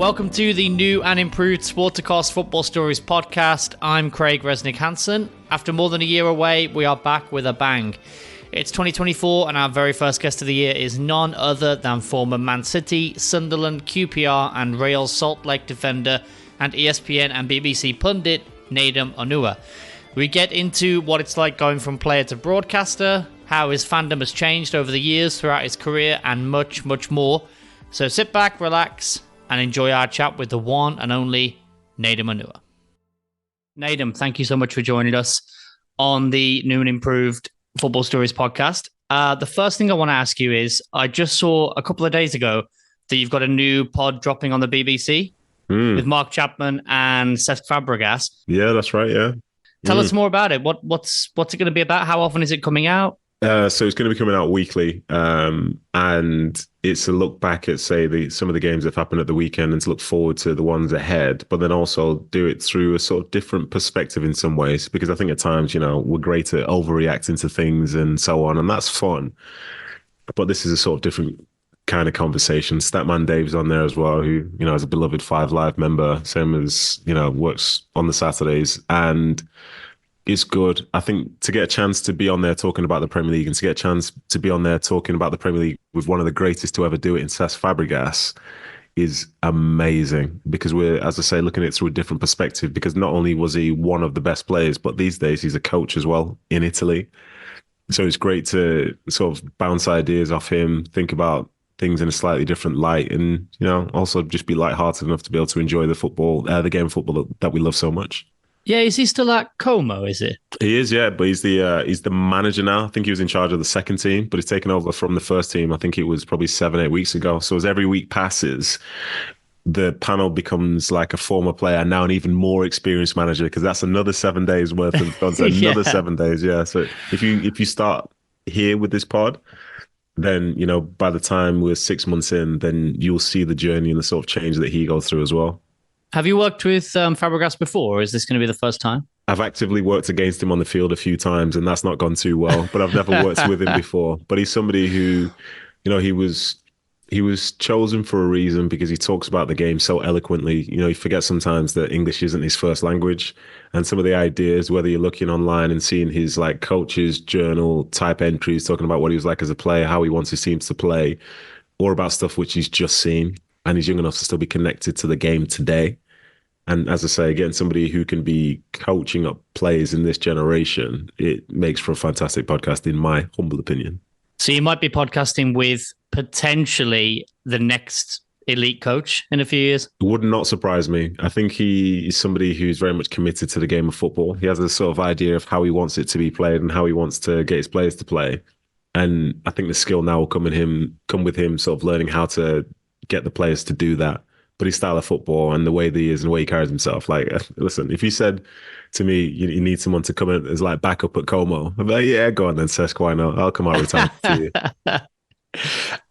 Welcome to the new and improved Sporticos Football Stories podcast. I'm Craig Resnik-Hanson. After more than a year away, we are back with a bang. It's 2024 and our very first guest of the year is none other than former Man City, Sunderland, QPR and Real Salt Lake defender and ESPN and BBC pundit, Nedum Onouha. We get into what it's like going from player to broadcaster, how his fandom has changed over the years throughout his career and much, much more. So sit back, relax and enjoy our chat with the one and only Nedum Onouha. Nedum, thank you so much for joining us on the new and improved Football Stories podcast. The first thing I want to ask you is, I just saw a couple of days ago that you've got a new pod dropping on the BBC with Mark Chapman and Cesc Fabregas. Yeah, that's right, yeah. Tell us more about it. What's it going to be about? How often is it coming out? So it's going to be coming out weekly, and it's a look back at, say, some of the games that have happened at the weekend and to look forward to the ones ahead, but then also do it through a sort of different perspective in some ways, because I think at times, we're great at overreacting to things and so on, and that's fun. But this is a sort of different kind of conversation. Statman Dave's on there as well, who, is a beloved Five Live member, same as, works on the Saturdays, and it's good. I think to get a chance to be on there talking about the Premier League and to get a chance to be on there talking about the Premier League with one of the greatest to ever do it in Cesc Fabregas is amazing, because we're, as I say, looking at it through a different perspective, because not only was he one of the best players, but these days he's a coach as well in Italy. So it's great to sort of bounce ideas off him, think about things in a slightly different light, and, also just be lighthearted enough to be able to enjoy the game of football that we love so much. Yeah, is he still at Como, is it? He is, yeah, but he's the manager now. I think he was in charge of the second team, but he's taken over from the first team. I think it was probably 7-8 weeks ago. So as every week passes, the panel becomes like a former player, now an even more experienced manager, because that's another 7 days worth of content, another 7 days, yeah. So if you start here with this pod, then, by the time we're 6 months in, then you'll see the journey and the sort of change that he goes through as well. Have you worked with Fabregas before, or is this going to be the first time? I've actively worked against him on the field a few times, and that's not gone too well, but I've never worked with him before. But he's somebody who, he was chosen for a reason, because he talks about the game so eloquently. You forget sometimes that English isn't his first language, and some of the ideas, whether you're looking online and seeing his like coach's journal type entries, talking about what he was like as a player, how he wants his teams to play, or about stuff which he's just seen. And he's young enough to still be connected to the game today. And as I say, getting somebody who can be coaching up players in this generation, it makes for a fantastic podcast, in my humble opinion. So you might be podcasting with potentially the next elite coach in a few years? It would not surprise me. I think he is somebody who's very much committed to the game of football. He has a sort of idea of how he wants it to be played and how he wants to get his players to play. And I think the skill now will come with him sort of learning how to get the players to do that. But his style of football and the way that he is and the way he carries himself, like, listen, if you said to me, you need someone to come in as like backup at Como, I'd be like, yeah, go on then, Cesc, why not? I'll come out return to you.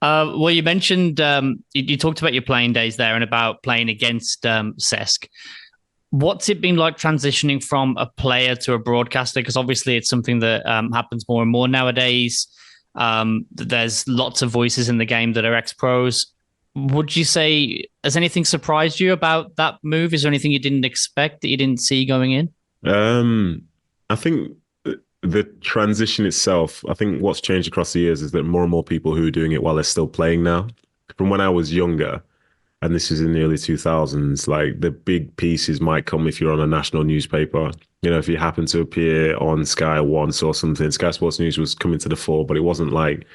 Well, you mentioned, you talked about your playing days there and about playing against Cesc. What's it been like transitioning from a player to a broadcaster? Because obviously it's something that happens more and more nowadays. There's lots of voices in the game that are ex-pros. Would you say, has anything surprised you about that move? Is there anything you didn't expect that you didn't see going in? I think the transition itself, I think what's changed across the years is that more and more people who are doing it while they're still playing now. From when I was younger, and this is in the early 2000s, like the big pieces might come if you're on a national newspaper. If you happen to appear on Sky once or something, Sky Sports News was coming to the fore, but it wasn't like,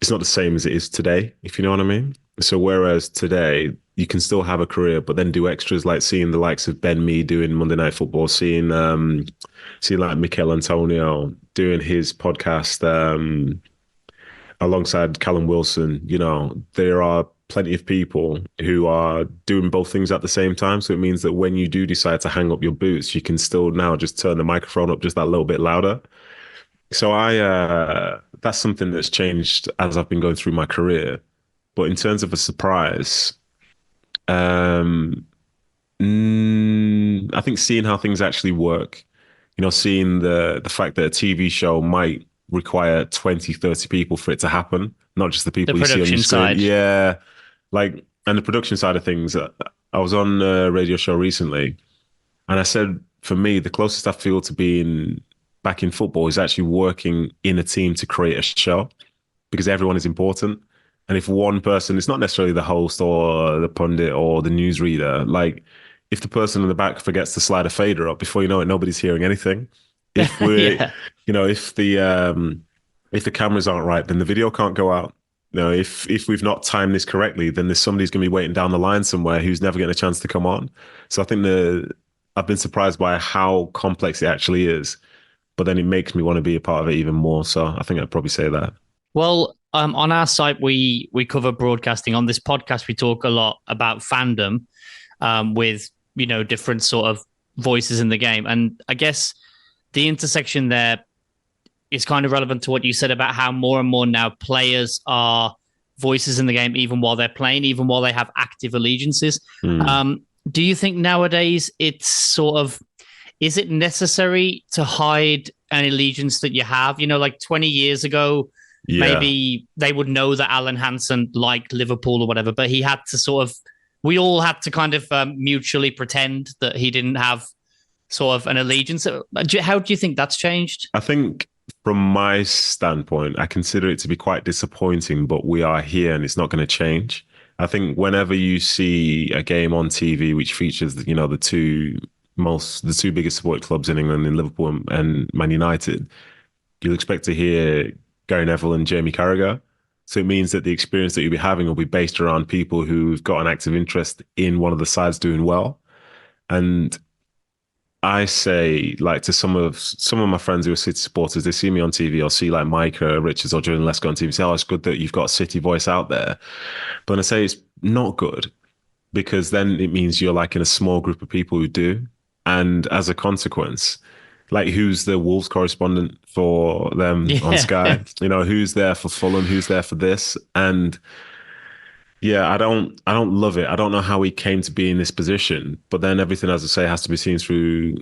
it's not the same as it is today, if you know what I mean. So whereas today you can still have a career, but then do extras, like seeing the likes of Ben Mee doing Monday Night Football, seeing like Mikel Antonio doing his podcast alongside Callum Wilson. There are plenty of people who are doing both things at the same time. So it means that when you do decide to hang up your boots, you can still now just turn the microphone up just that little bit louder. So that's something that's changed as I've been going through my career. But in terms of a surprise, I think seeing how things actually work, seeing the fact that a TV show might require 20, 30 people for it to happen, not just the people the you see on your production screen. side. Yeah. Like And the production side of things, I was on a radio show recently, and I said, for me, the closest I feel to being back in football is actually working in a team to create a show, because everyone is important. And if one person, it's not necessarily the host or the pundit or the newsreader, like if the person in the back forgets to slide a fader up, before you know it, nobody's hearing anything. If we're, Yeah. if the cameras aren't right, then the video can't go out. If we've not timed this correctly, then there's somebody's going to be waiting down the line somewhere who's never getting a chance to come on. So I think I've been surprised by how complex it actually is, but then it makes me want to be a part of it even more. So I think I'd probably say that. Well, on our site, we cover broadcasting. On this podcast, we talk a lot about fandom, with different sort of voices in the game, and I guess the intersection there is kind of relevant to what you said about how more and more now players are voices in the game, even while they're playing, even while they have active allegiances. Do you think nowadays is it necessary to hide an allegiance that you have? Like 20 years ago, maybe they would know that Alan Hansen liked Liverpool or whatever, but he had to we all had to kind of mutually pretend that he didn't have sort of an allegiance. How do you think that's changed? I think from my standpoint, I consider it to be quite disappointing, but we are here and it's not going to change. I think whenever you see a game on TV which features, the two biggest support clubs in England, in Liverpool and Man United, you'll expect to hear Gary Neville and Jamie Carragher. So it means that the experience that you'll be having will be based around people who've got an active interest in one of the sides doing well. And I say, like, to some of my friends who are City supporters, they see me on TV or see like Micah Richards or Julian Lesko on TV, say, oh, it's good that you've got a City voice out there. But I say it's not good, because then it means you're like in a small group of people who do. And as a consequence, like, who's the Wolves correspondent for them on Sky? Who's there for Fulham? Who's there for this? And yeah, I don't love it. I don't know how he came to be in this position, but then everything, as I say, has to be seen through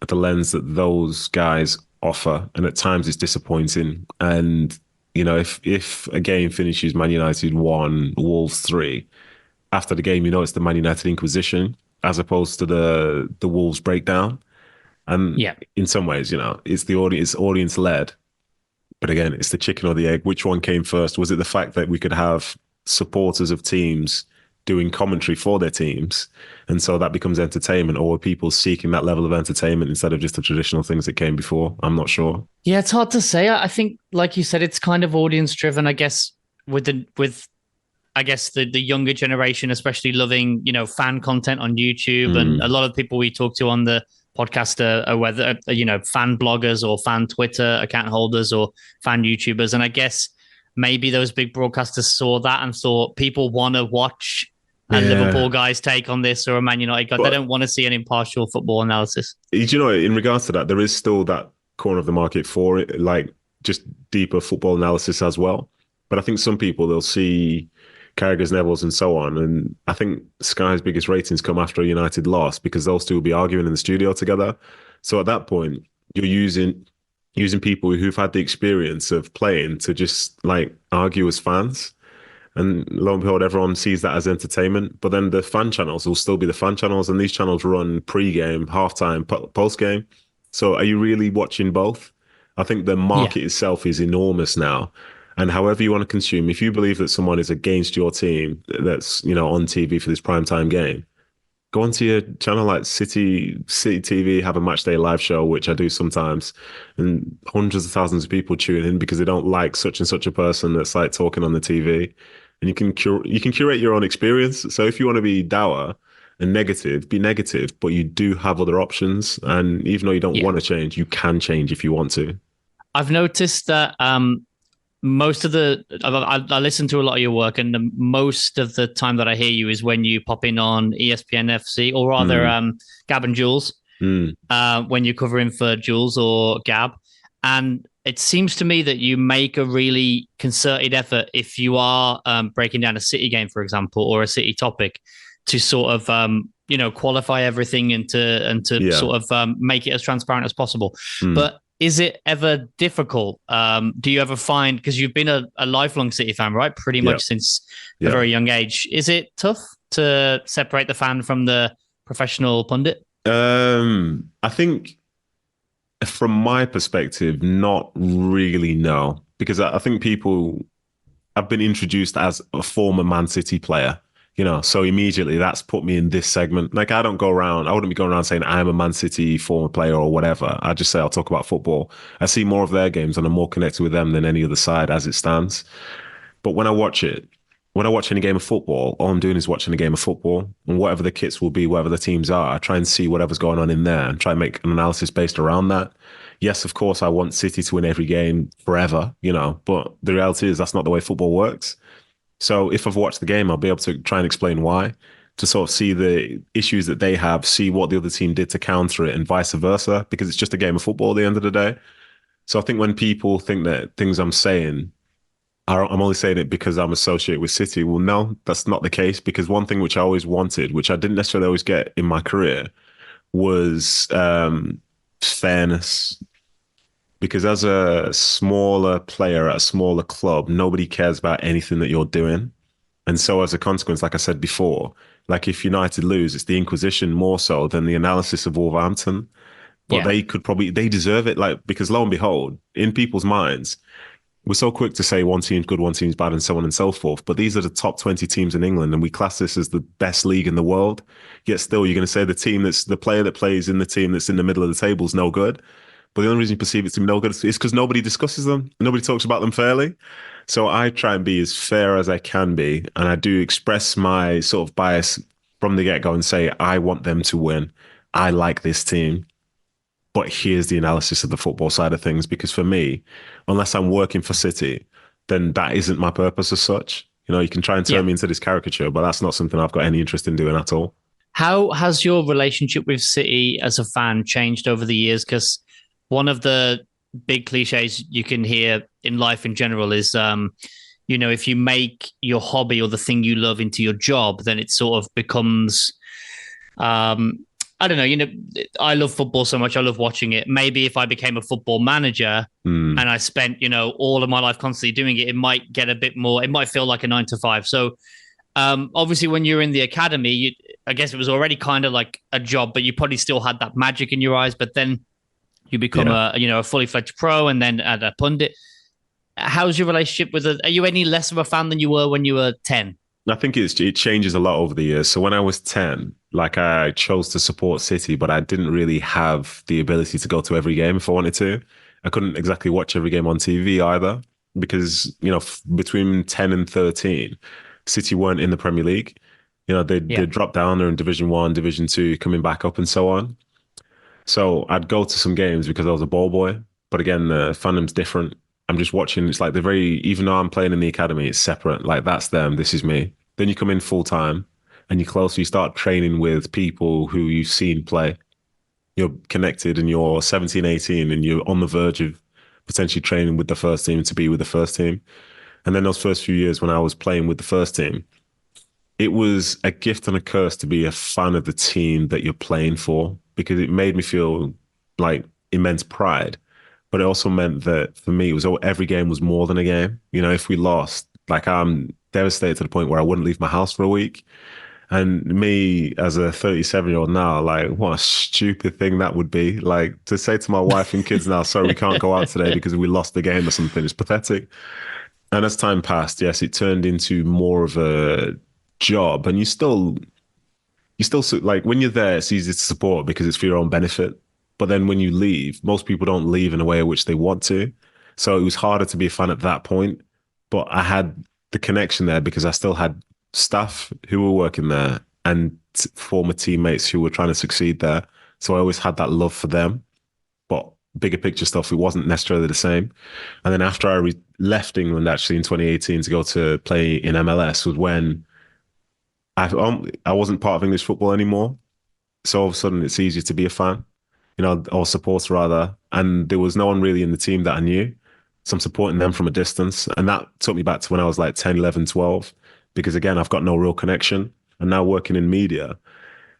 the lens that those guys offer. And at times it's disappointing. And, if a game finishes Man United 1, Wolves 3, after the game, it's the Man United Inquisition as opposed to the Wolves breakdown. And in some ways, it's the audience led. But again, it's the chicken or the egg. Which one came first? Was it the fact that we could have supporters of teams doing commentary for their teams, and so that becomes entertainment, or were people seeking that level of entertainment instead of just the traditional things that came before? I'm not sure. Yeah, it's hard to say. I think, like you said, it's kind of audience driven, I guess, with the younger generation, especially loving, fan content on YouTube. And a lot of people we talk to on the podcast are whether, fan bloggers or fan Twitter account holders or fan YouTubers. And I guess maybe those big broadcasters saw that and thought people want to watch a Liverpool guy's take on this, or a Man United guy. They don't want to see an impartial football analysis. In regards to that, there is still that corner of the market for it, like just deeper football analysis as well. But I think some people, they'll see Carragher's, Neville's and so on. And I think Sky's biggest ratings come after a United loss, because those two will be arguing in the studio together. So at that point, you're using people who've had the experience of playing to just like argue as fans. And lo and behold, everyone sees that as entertainment. But then the fan channels will still be the fan channels, and these channels run pre-game, halftime, post-game. So are you really watching both? I think the market itself is enormous now. And however you want to consume, if you believe that someone is against your team that's, on TV for this primetime game, go onto your channel like City TV, have a match day live show, which I do sometimes, and hundreds of thousands of people tune in because they don't like such and such a person that's like talking on the TV. And you can curate your own experience. So if you want to be dour and negative, be negative, but you do have other options. And even though you don't want to change, you can change if you want to. I've noticed that most of I listen to a lot of your work, and most of the time that I hear you is when you pop in on ESPN FC, or rather Gab and Jules, when you're covering for Jules or Gab. And it seems to me that you make a really concerted effort, if you are breaking down a City game, for example, or a City topic, to sort of qualify everything and to sort of make it as transparent as possible. But Is it ever difficult? Do you ever find, because you've been a lifelong City fan, right? Pretty Yeah, much since a yeah. very young age. Is it tough to separate the fan from the professional pundit? I think from my perspective, not really, no, because I think people have been introduced as a former Man City player, so immediately that's put me in this segment. Like I wouldn't be going around saying I'm a Man City former player or whatever. I just say I'll talk about football. I see more of their games and I'm more connected with them than any other side as it stands. But when I watch any game of football, all I'm doing is watching a game of football and whatever the kits will be, whatever the teams are, I try and see whatever's going on in there and try and make an analysis based around that. Yes, of course, I want City to win every game forever, but the reality is that's not the way football works. So if I've watched the game, I'll be able to try and explain why, to sort of see the issues that they have, see what the other team did to counter it, and vice versa, because it's just a game of football at the end of the day. So I think when people think that things I'm saying I'm only saying it because I'm associated with City. Well, no, that's not the case because one thing which I always wanted, which I didn't necessarily always get in my career, was fairness. Because as a smaller player at a smaller club, nobody cares about anything that you're doing. And so as a consequence, like I said before, like if United lose, it's the Inquisition more so than the analysis of Wolverhampton. But Yeah. they deserve it, like, because lo and behold, in people's minds, we're so quick to say one team's good, one team's bad, and so on and so forth. But these are the top 20 teams in England, and we class this as the best league in the world. Yet still, you're going to say the player that plays in the team that's in the middle of the table is no good. But the only reason you perceive it to be no good is because nobody discusses them. Nobody talks about them fairly. So I try and be as fair as I can be. And I do express my sort of bias from the get go and say, I want them to win. I like this team. But here's the analysis of the football side of things, because for me, unless I'm working for City, then that isn't my purpose as such. You can try and turn Yeah. me into this caricature, but that's not something I've got any interest in doing at all. How has your relationship with City as a fan changed over the years? Because one of the big cliches you can hear in life in general is, if you make your hobby or the thing you love into your job, then it sort of becomes, I don't know, I love football so much. I love watching it. Maybe if I became a football manager Mm, and I spent, all of my life constantly doing it, it might get a bit more, it might feel like a 9 to 5. So obviously, when you're in the academy, I guess it was already kind of like a job, but you probably still had that magic in your eyes. But then you become yeah. a fully fledged pro, and then at a pundit. How's your relationship with it? Are you any less of a fan than you were when you were 10? I think it changes a lot over the years. So when I was 10, like I chose to support City, but I didn't really have the ability to go to every game if I wanted to. I couldn't exactly watch every game on TV either because, between 10 and 13, City weren't in the Premier League. They Yeah. dropped down. They're in Division One, Division Two, coming back up and so on. So I'd go to some games because I was a ball boy. But again, the fandom's different. I'm just watching. It's like even though I'm playing in the academy, it's separate. Like that's them, this is me. Then you come in full time and you start training with people who you've seen play. You're connected and you're 17, 18 and you're on the verge of potentially training with the first team to be with the first team. And then those first few years when I was playing with the first team, it was a gift and a curse to be a fan of the team that you're playing for because it made me feel like immense pride. But it also meant that for me, it was every game was more than a game. If we lost, like I'm devastated to the point where I wouldn't leave my house for a week. And me as a 37-year-old now, like what a stupid thing that would be. Like to say to my wife and kids now, sorry, we can't go out today because we lost the game or something. It's pathetic. And as time passed, yes, it turned into more of a job. And you still like when you're there, it's easy to support because it's for your own benefit. But then when you leave, most people don't leave in a way in which they want to. So it was harder to be a fan at that point. But I had the connection there because I still had staff who were working there and former teammates who were trying to succeed there. So I always had that love for them. But bigger picture stuff, it wasn't necessarily the same. And then after I left England, actually in 2018 to go to play in MLS, was when I wasn't part of English football anymore. So all of a sudden, it's easier to be a fan, or supporter rather. And there was no one really in the team that I knew. So I'm supporting them from a distance. And that took me back to when I was like 10, 11, 12, because again, I've got no real connection. And now working in media,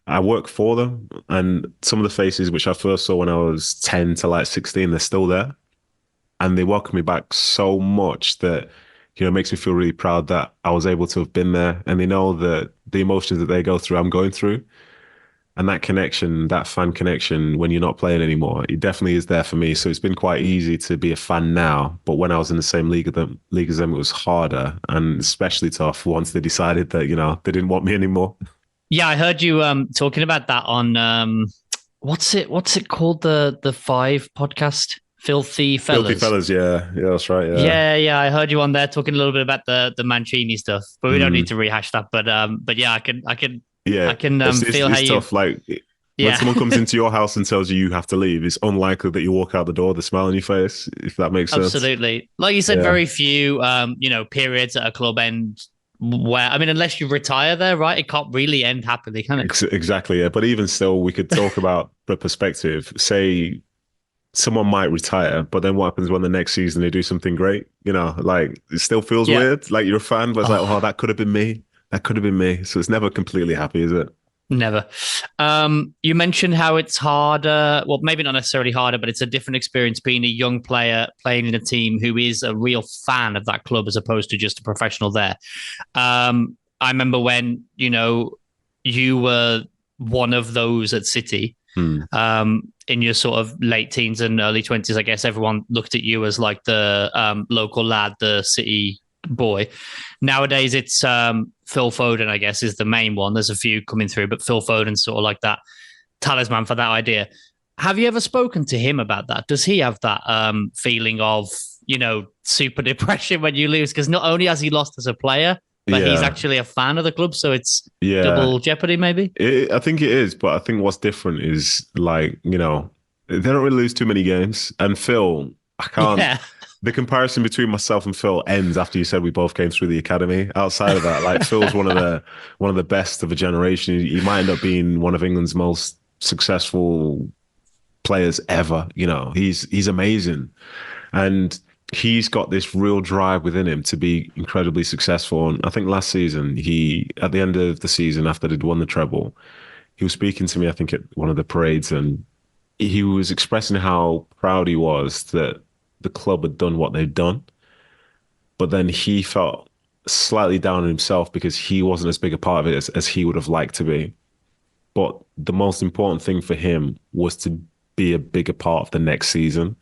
I work for them, and some of the faces which I first saw when I was 10 to like 16, they're still there. And they welcome me back so much that, it makes me feel really proud that I was able to have been there. And they know that the emotions that they go through, I'm going through. And that connection, that fan connection, when you're not playing anymore, it definitely is there for me. So it's been quite easy to be a fan now. But when I was in the same league as them, it was harder and especially tough once they decided that, they didn't want me anymore. Yeah, I heard you talking about that on what's it called, the Five podcast, Filthy Filthy Fellas. fellas, yeah. Yeah, that's right. Yeah. Yeah, I heard you on there talking a little bit about the Mancini stuff, but we don't need Mm. to rehash that. But yeah, Yeah. I can feel how It's you. tough. Like when Yeah. someone comes into your house and tells you have to leave, it's unlikely that you walk out the door with a smile on your face, if that makes sense. Absolutely. Like you said, Yeah. very few, periods at a club end where, I mean, unless you retire there, right? It can't really end happily, can it? Exactly. Yeah. But even still, we could talk about the perspective. Say someone might retire, but then what happens when the next season they do something great? Like it still feels Yeah. weird. Like you're a fan, but it's like, oh, Oh, that could have been me. That could have been me. So it's never completely happy, is it? never. You mentioned how it's harder. Well, maybe not necessarily harder, but it's a different experience being a young player playing in a team who is a real fan of that club as opposed to just a professional there. I remember when, you were one of those at City. Hmm. In your sort of late teens and early 20s, I guess everyone looked at you as like the local lad, the City boy. Nowadays, it's Phil Foden, I guess, is the main one. There's a few coming through, but Phil Foden's sort of like that talisman for that idea. Have you ever spoken to him about that? Does he have that feeling of, super depression when you lose? Because not only has he lost as a player, but he's Yeah. actually a fan of the club. So it's Yeah. double jeopardy, maybe? I think it is, but I think what's different is like, they don't really lose too many games. And Phil, I can't. Yeah. The comparison between myself and Phil ends after you said we both came through the academy. Outside of that, like Phil's one of the best of a generation. He might end up being one of England's most successful players ever. He's amazing. And he's got this real drive within him to be incredibly successful. And I think last season, at the end of the season, after they'd won the treble, he was speaking to me, I think, at one of the parades, and he was expressing how proud he was that the club had done what they'd done. But then he felt slightly down on himself because he wasn't as big a part of it as he would have liked to be. But the most important thing for him was to be a bigger part of the next season.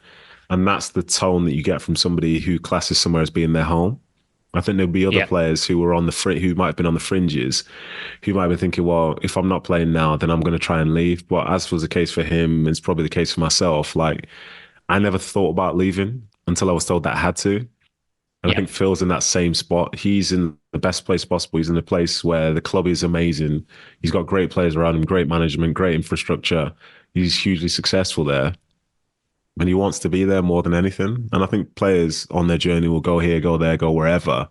And that's the tone that you get from somebody who classes somewhere as being their home. I think there'll be other Yeah. players who were who might have been on the fringes, who might be thinking, well, if I'm not playing now, then I'm going to try and leave. But as was the case for him, it's probably the case for myself. Like, I never thought about leaving until I was told that I had to. And I Yeah. think Phil's in that same spot. He's in the best place possible. He's in a place where the club is amazing. He's got great players around him, great management, great infrastructure. He's hugely successful there. And he wants to be there more than anything. And I think players on their journey will go here, go there, go wherever.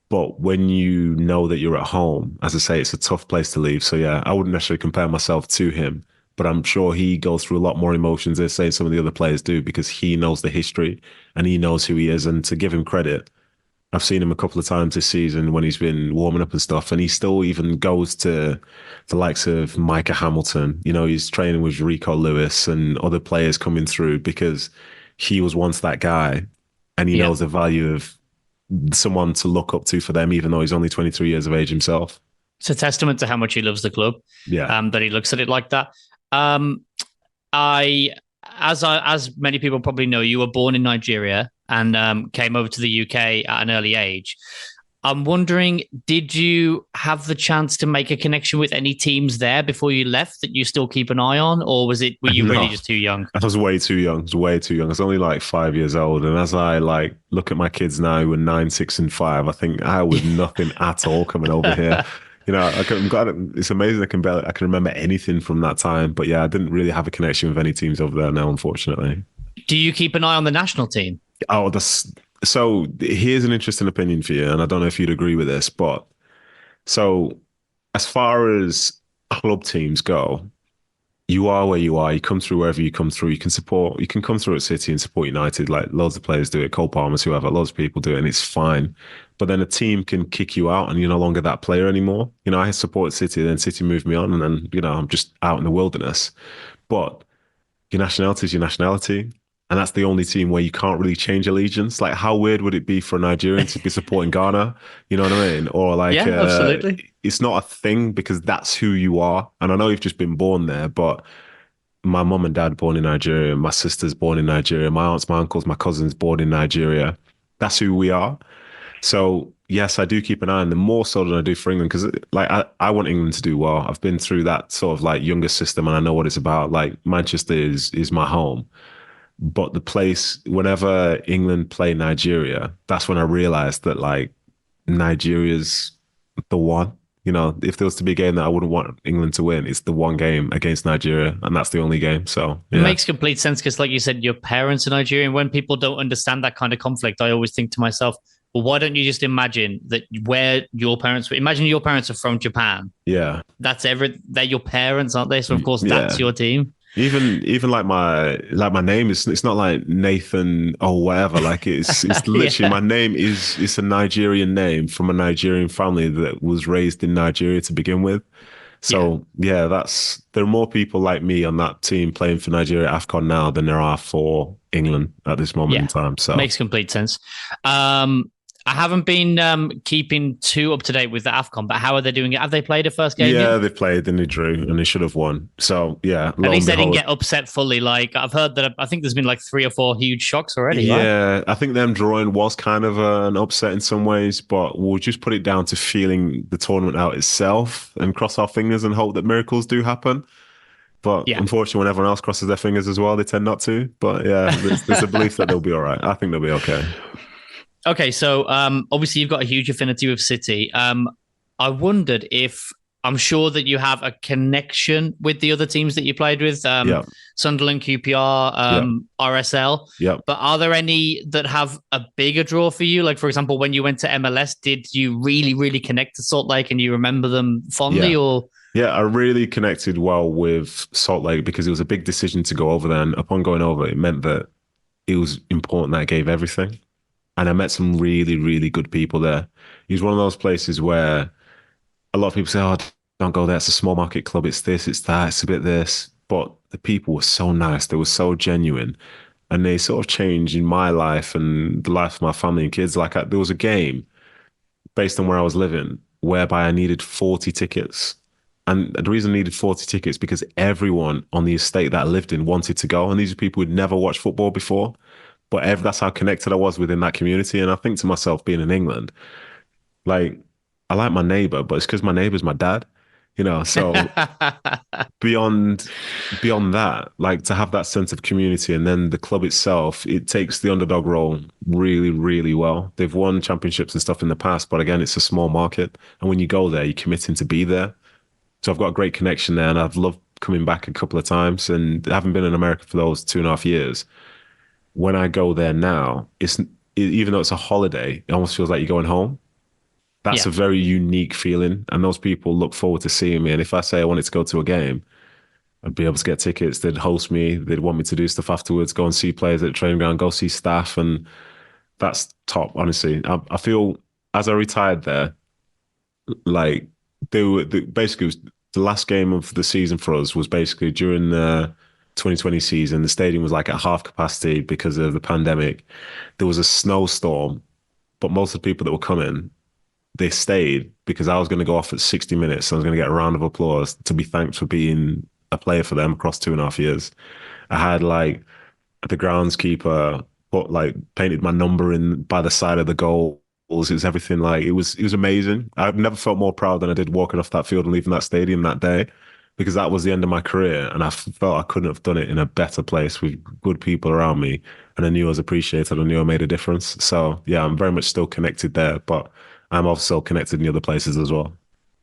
But when you know that you're at home, as I say, it's a tough place to leave. So yeah, I wouldn't necessarily compare myself to him, but I'm sure he goes through a lot more emotions than say some of the other players do because he knows the history and he knows who he is. And to give him credit, I've seen him a couple of times this season when he's been warming up and stuff, and he still even goes to the likes of Micah Hamilton. He's training with Rico Lewis and other players coming through because he was once that guy, and he Yeah. knows the value of someone to look up to for them, even though he's only 23 years of age himself. It's a testament to how much he loves the club, Yeah. that he looks at it like that. As many people probably know, you were born in Nigeria and came over to the UK at an early age. I'm wondering, did you have the chance to make a connection with any teams there before you left that you still keep an eye on, or were you really No. just too young? I was way too young. I was way too young. I was only like 5 years old. And as I look at my kids now who are 9, 6, and 5, I think I was nothing at all coming over here. I'm glad it's amazing. I can remember anything from that time. But yeah, I didn't really have a connection with any teams over there now, unfortunately. Do you keep an eye on the national team? Oh, so here's an interesting opinion for you, and I don't know if you'd agree with this, but so as far as club teams go, you are where you are. You come through wherever you come through. You can come through at City and support United, like loads of players do it, Cole Palmer's, whoever, loads of people do it, and it's fine. but then a team can kick you out and you're no longer that player anymore. I supported City, then City moved me on, and then, I'm just out in the wilderness. But your nationality is your nationality. And that's the only team where you can't really change allegiance. Like, how weird would it be for a Nigerian to be supporting Ghana? You know what I mean? Or like, Yeah, absolutely. it's not a thing because that's who you are. And I know you've just been born there, but my mum and dad born in Nigeria, my sister's born in Nigeria, my aunts, my uncles, my cousins born in Nigeria. That's who we are. So yes, I do keep an eye on them more so than I do for England because like I want England to do well. I've been through that sort of like younger system and I know what it's about. Like Manchester is my home. But the place, whenever England play Nigeria, that's when I realized that like Nigeria's the one. If there was to be a game that I wouldn't want England to win, it's the one game against Nigeria, and that's the only game. So It yeah, makes complete sense because, like you said, your parents are Nigerian. When people don't understand that kind of conflict, I always think to myself, well, why don't you just imagine that where your parents imagine your parents are from Japan? yeah, They're your parents, aren't they? So of course that's yeah. your team. Even like my name is it's not like Nathan or whatever. Like it's literally Yeah. my name is it's a Nigerian name from a Nigerian family that was raised in Nigeria to begin with. Yeah. So yeah, there are more people like me on that team playing for Nigeria AFCON now than there are for England at this moment in Yeah. time. So Makes complete sense. I haven't been keeping too up to date with the AFCON, but how are they doing it? Have they played a first game yet? yeah, they played and they drew and they should have won. So yeah, At lo and least they didn't behold. get upset fully. Like I've heard that I think there's been like 3 or 4 huge shocks already, right? Yeah, I think them drawing was kind of an upset in some ways, but we'll just put it down to feeling the tournament out itself and cross our fingers and hope that miracles do happen. But Yeah. unfortunately, when everyone else crosses their fingers as well, they tend not to. But yeah, there's a belief that they'll be all right. I think they'll be okay. Okay, so obviously you've got a huge affinity with City. I wondered if I'm sure that you have a connection with the other teams that you played with, Yeah, Sunderland, QPR, yeah, RSL. yeah, But are there any that have a bigger draw for you? Like, for example, when you went to MLS, did you really, really connect to Salt Lake and you remember them fondly? yeah. Or Yeah, I really connected well with Salt Lake because it was a big decision to go over there. And upon going over, it meant that it was important that I gave everything. And I met some really, really good people there. It was one of those places where a lot of people say, oh, don't go there. It's a small market club. It's this, it's that, it's a bit this. But the people were so nice. They were so genuine. And they sort of changed in my life and the life of my family and kids. Like there was a game based on where I was living whereby I needed 40 tickets. And the reason I needed 40 tickets because everyone on the estate that I lived in wanted to go. And these are people who'd never watched football before. But that's how connected I was within that community. And I think to myself, being in England, like I like my neighbor, but it's because my neighbor's my dad, So beyond that, like to have that sense of community and then the club itself, it takes the underdog role really, really well. They've won championships and stuff in the past, but again, it's a small market. And when you go there, you're committing to be there. So I've got a great connection there and I've loved coming back a couple of times and having been in America for those 2.5 years. When I go there now, even though it's a holiday, it almost feels like you're going home. That's yeah, a very unique feeling. And those people look forward to seeing me. And if I say I wanted to go to a game, I'd be able to get tickets. They'd host me. They'd want me to do stuff afterwards, go and see players at the training ground, go see staff. And that's top, honestly. I feel as I retired there, like basically it was the last game of the season for us was basically during the 2020 season. The stadium was like at half capacity because of the pandemic. There was a snowstorm, but most of the people that were coming, they stayed because I was going to go off at 60 minutes. So I was going to get a round of applause to be thanked for being a player for them across 2.5 years. I had like the groundskeeper painted my number in by the side of the goals. It was everything like it was amazing. I've never felt more proud than I did walking off that field and leaving that stadium that day because that was the end of my career and I felt I couldn't have done it in a better place with good people around me and I knew I was appreciated. I knew I made a difference. So yeah, I'm very much still connected there, but I'm also connected in the other places as well.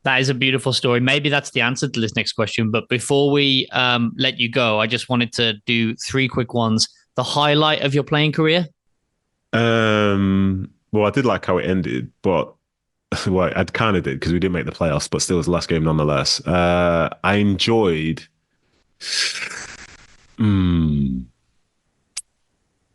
that is a beautiful story. Maybe that's the answer to this next question. But before we let you go, I just wanted to do 3 quick ones. The highlight of your playing career? Well, I did like how it ended, but well, I kind of did because we didn't make the playoffs, but still, it was the last game nonetheless. I enjoyed. Hmm.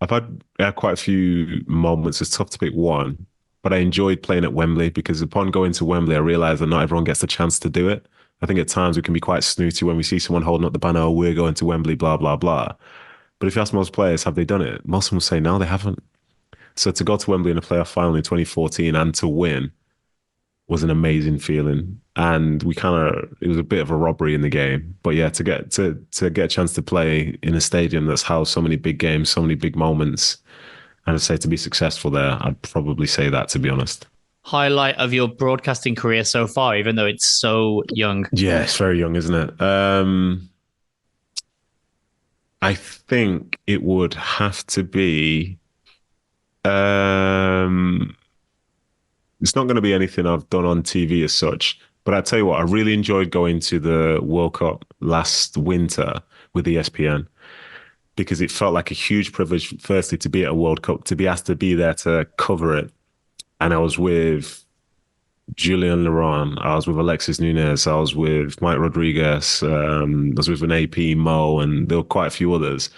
I've had quite a few moments. It's tough to pick one, but I enjoyed playing at Wembley because upon going to Wembley, I realized that not everyone gets the chance to do it. I think at times we can be quite snooty when we see someone holding up the banner, oh, we're going to Wembley, blah, blah, blah. But if you ask most players, have they done it? Most of them will say, no, they haven't. So to go to Wembley in a playoff final in 2014 and to win was an amazing feeling. And it was a bit of a robbery in the game. But yeah, to get a chance to play in a stadium that's housed so many big games, so many big moments, and I'd say to be successful there, I'd probably say that, to be honest. Highlight of your broadcasting career so far, even though it's so young. Yeah, it's very young, isn't it? I think it would have to be. It's not going to be anything I've done on TV as such, but I tell you what, I really enjoyed going to the World Cup last winter with ESPN because it felt like a huge privilege, firstly, to be at a World Cup, to be asked to be there to cover it. And I was with Julian Laurent, I was with Alexis Nunez, I was with Mike Rodriguez, I was with an AP Mo, and there were quite a few others.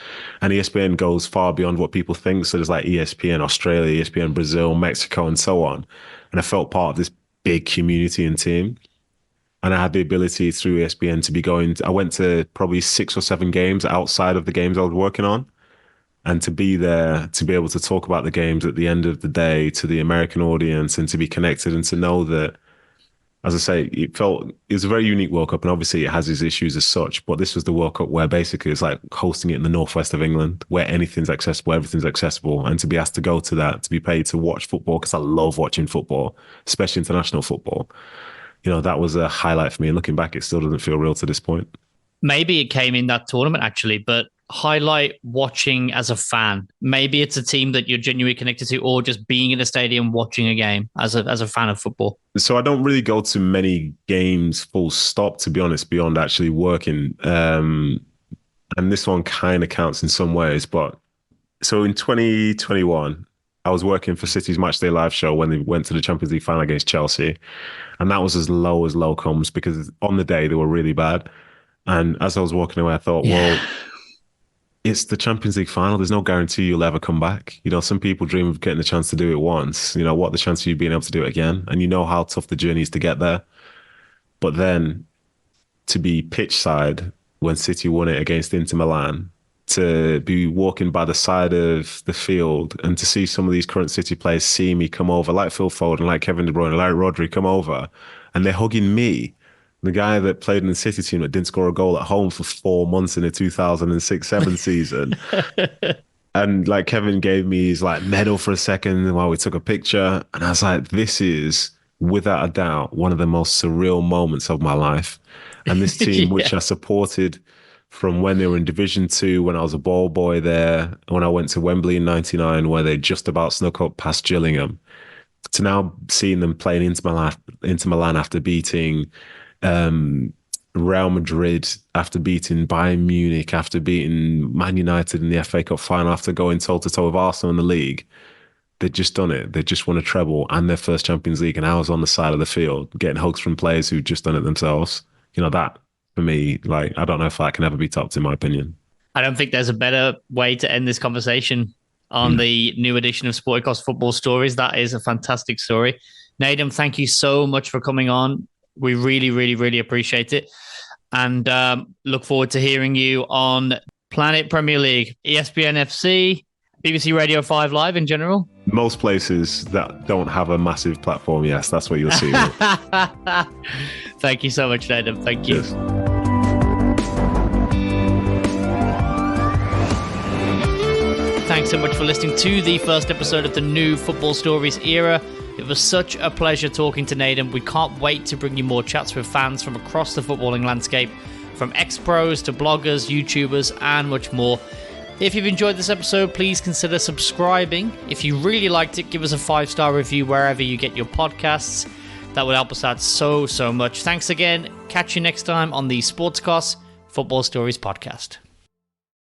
And ESPN goes far beyond what people think. So there's like ESPN Australia, ESPN Brazil, Mexico, and so on. And I felt part of this big community and team. And I had the ability through ESPN to be I went to probably 6 or 7 games outside of the games I was working on. And to be there, to be able to talk about the games at the end of the day to the American audience and to be connected and to know that, as I say, it was a very unique World Cup. And obviously it has its issues as such, but this was the World Cup where basically it's like hosting it in the northwest of England, where anything's accessible, everything's accessible. And to be asked to go to that, to be paid to watch football, because I love watching football, especially international football, that was a highlight for me. And looking back, it still doesn't feel real to this point. Maybe it came in that tournament, actually, but highlight watching as a fan. Maybe it's a team that you're genuinely connected to, or just being in a stadium watching a game as a fan of football. So I don't really go to many games full stop, to be honest, beyond actually working. And this one kind of counts in some ways. But so in 2021, I was working for City's Matchday Live show when they went to the Champions League final against Chelsea. And that was as low comes because on the day they were really bad. And as I was walking away, I thought, well, it's the Champions League final. There's no guarantee you'll ever come back. Some people dream of getting the chance to do it once. What the chance of you being able to do it again? And you know how tough the journey is to get there. But then to be pitch side when City won it against Inter Milan, to be walking by the side of the field and to see some of these current City players see me come over, like Phil Foden, like Kevin De Bruyne, like Rodri come over, and they're hugging me. The guy that played in the City team that didn't score a goal at home for 4 months in the 2006-07 season. And like Kevin gave me his like medal for a second while we took a picture. And I was like, this is without a doubt one of the most surreal moments of my life. And this team, which I supported from when they were in Division 2, when I was a ball boy there, when I went to Wembley in 99, where they just about snuck up past Gillingham, to now seeing them playing Inter Milan after beating Real Madrid, after beating Bayern Munich, after beating Man United in the FA Cup final, after going toe-to-toe with Arsenal in the league. They'd just done it. They'd just won a treble and their first Champions League, and I was on the side of the field getting hugs from players who'd just done it themselves. That, for me, like, I don't know if that can ever be topped, in my opinion. I don't think there's a better way to end this conversation on the new edition of Sporticos Football Stories. That is a fantastic story. Nedum, thank you so much for coming on. We really, really, really appreciate it. And look forward to hearing you on Planet Premier League, ESPN FC, BBC Radio 5 Live in general. Most places that don't have a massive platform, yes, that's where you'll see it. Thank you so much, Nedum. Thank you. Yes. Thanks so much for listening to the first episode of the new Football Stories era. It was such a pleasure talking to Nedum. We can't wait to bring you more chats with fans from across the footballing landscape, from ex-pros to bloggers, YouTubers, and much more. If you've enjoyed this episode, please consider subscribing. If you really liked it, give us a 5-star review wherever you get your podcasts. That would help us out so much. Thanks again. Catch you next time on the Sporticos Football Stories podcast.